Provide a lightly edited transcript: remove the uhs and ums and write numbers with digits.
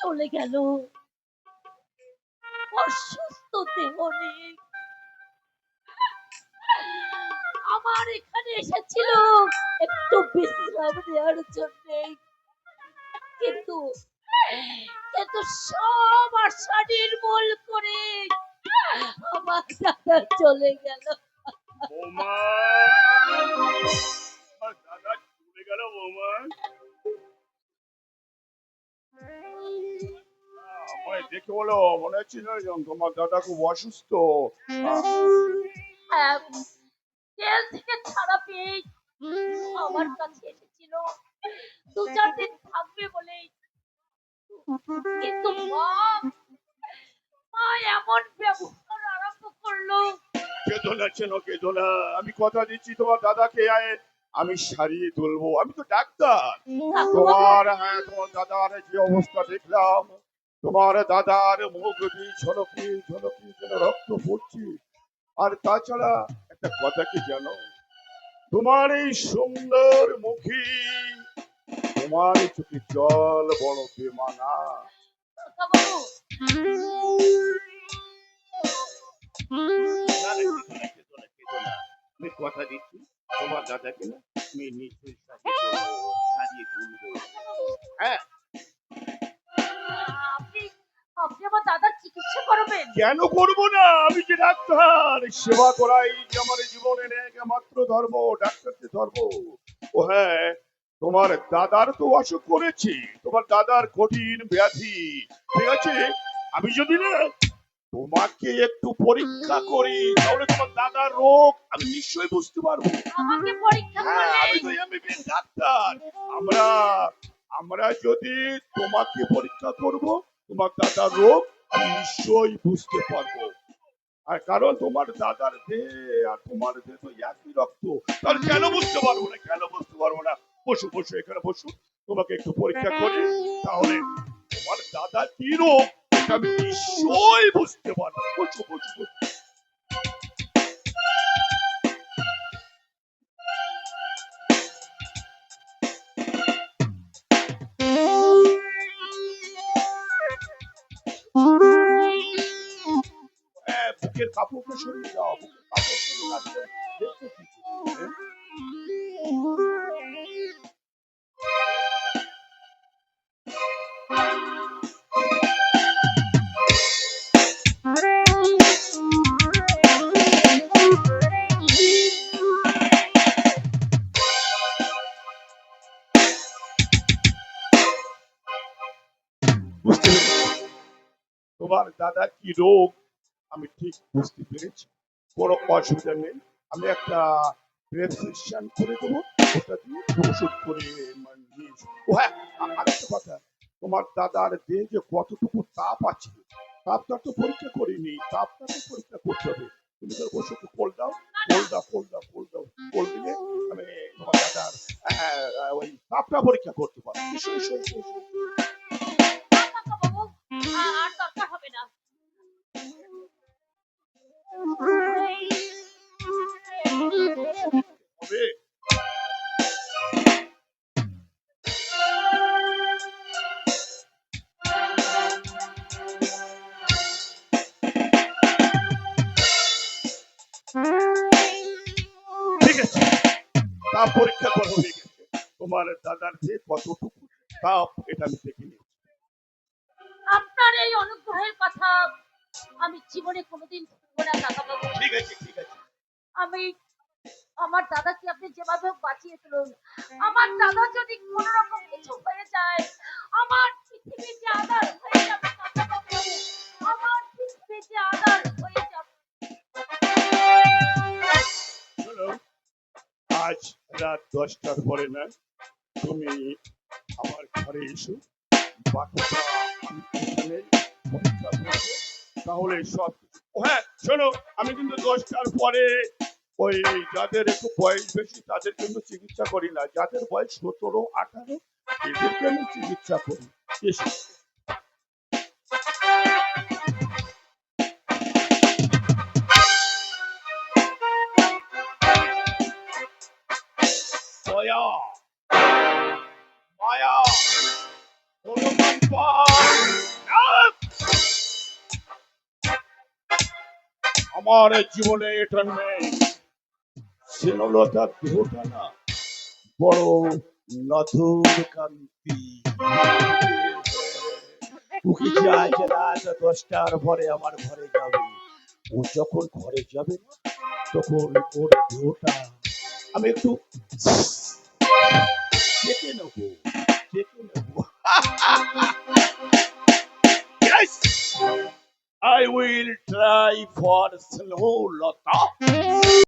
চলে গেল। অসুস্থ দেহ নিয়ে আমার এখানে এসেছিল একটু বিশ্রাম নেওয়ার জন্য, কিন্তু কিন্তু সব আশা নির্মূল করে আমার দাদা চলে গেল। বৌমা, আমার দাদা চলে গেল বৌমা। আমায় দেখে বলো, মনে হচ্ছিল তোমার দাদা খুব অসুস্থ। হ্যাঁ, জেল থেকে ছাড়া পেয়ে আমার কাছে এসেছিল 2-4 দিন থাকবে বলে, কিন্তু মা মা এমন ব্যবহার আরম্ভ করলো। কেঁদো না চেন, কেঁদো না। আমি কথা দিচ্ছি তোমার দাদাকে আমি সারিয়ে তুলবো। আমি তো ডাক্তার। তোমার দাদার যে অবস্থা দেখলাম, তোমার দাদার মুখ দিয়ে ঝলকি ঝলকি যেন রক্ত পড়ছে। আর তাছাড়া একটা কথা কি জানো, তোমার এই সুন্দর মুখী, তোমার চোখে জল বড় বেমানা। আমি কথা দিচ্ছি তোমার দাদাকে না আমি নিশ্চয়ই সাজিয়ে তুলবো। হ্যাঁ, আপনি আমার দাদার চিকিৎসা করবেন? কেন করবো না? আমি যে ডাক্তার, সেবা করাই যে আমার জীবনের একমাত্র ধর্ম, ডাক্তারদের ধর্ম। ও হ্যাঁ, তোমার দাদার তো অসুখ করেছি, তোমার দাদার কঠিন ব্যাধি, ঠিক আছে? আমি যদি না তোমাকে একটু পরীক্ষা করি, তাহলে তোমার দাদার রোগ আমি নিশ্চয়ই বুঝতে পারবো। আমাকে পরীক্ষা হ্যাঁ, করলে? আমি তো এমবিবিএস ডাক্তার। আমরা আমরা যদি তোমাকে পরীক্ষা করব, তোমার দাদার রোগ আমি নিশ্চয়ই বুঝতে পারবো। আর কারণ তোমার দাদার দেহ আর তোমার দেহ তো একই রক্ত, তাহলে কেন বুঝতে পারবো না? কেন বুঝতে পারবো না? বসু বসু, এখানে বসু, তোমাকে একটু পরীক্ষা করি, তাহলে তোমার দাদা কি রোগ এটা আমি নিশ্চয়ই বুঝতে পারবো। বসু বসু বসু। বুকের কাপড়টা সরিয়ে দাও, বুকের কাপড় সরিয়ে রাখলে দেখতে ঠিক হ্যাঁ? বুঝতে পেরেছি তোমার দাদার কি রোগ, আমি ঠিক বুঝতে পেরেছি। কোনো অসুবিধা নেই, আমি একটা প্রেসক্রিপশন করে দেবো, ওটা দিয়ে ওষুধ করে নিয়ে এসো। ও হ্যাঁ, আরেকটা কথা, তোমার দাদার দেহে যে কতটুকু তাপ আছে, তাপটা তো পরীক্ষা করিনি, তাপটা তো পরীক্ষা করতে হবে। তুমি তো ওষুধকে কোল দাও, কোল দাও, কোল দাও, কোল দাও, কোল দিলে আমি তোমার দাদার ওই তাপটা পরীক্ষা করতে পারবো। এসো, এসো, এসো, এসো। বাবু, আর দরকার হবে না। হবে। ঠিক আছে, তাপ পরীক্ষা করা হয়ে গেছে। তোমার দাদার যে কতটুকু তাপ এটা আমি দেখে নিয়েছি। আপনার এই অনুগ্রহের কথা আমি জীবনে কোনোদিন ভুলবো না দাদা বাবু। ঠিক আছে, ঠিক আছে। আমি আমার দাদাকে আপনি যেভাবে বাঁচিয়ে তুলুন, আমার দাদা যদি কোনো রকম কিছু হয়ে যায়, আমার পৃথিবী যে আধার হয়ে যাবে দাদা বাবু, আমার পৃথিবী যে আধার হয়ে যাবে। শোনো, আজ রাত 10টার পরে না তুমি আমার ঘরে এসো, বাকিটা আমি এখানে পরীক্ষা করবো, তাহলে সব। ও হ্যাঁ শোনো, আমি কিন্তু 10টার পরে ওই যাদের একটু বয়স বেশি তাদের জন্য চিকিৎসা করি না, যাদের বয়স 17-18 এদেরকে আমি চিকিৎসা করি। এসো। দয়া, মায়া, অনুকম্পা, আমার জীবনে এটা নেই। স্নেহলতার দেহটা না বড় নধুর কান্তি। উকি যায় যে রাত 10টার পরে আমার ঘরে যাবে। ও যখন ঘরে যাবে না, তখন ওর দেহটা আমি একটু চেপে নেবো, চেপে নেবো। Yes, I will try for Snowlata.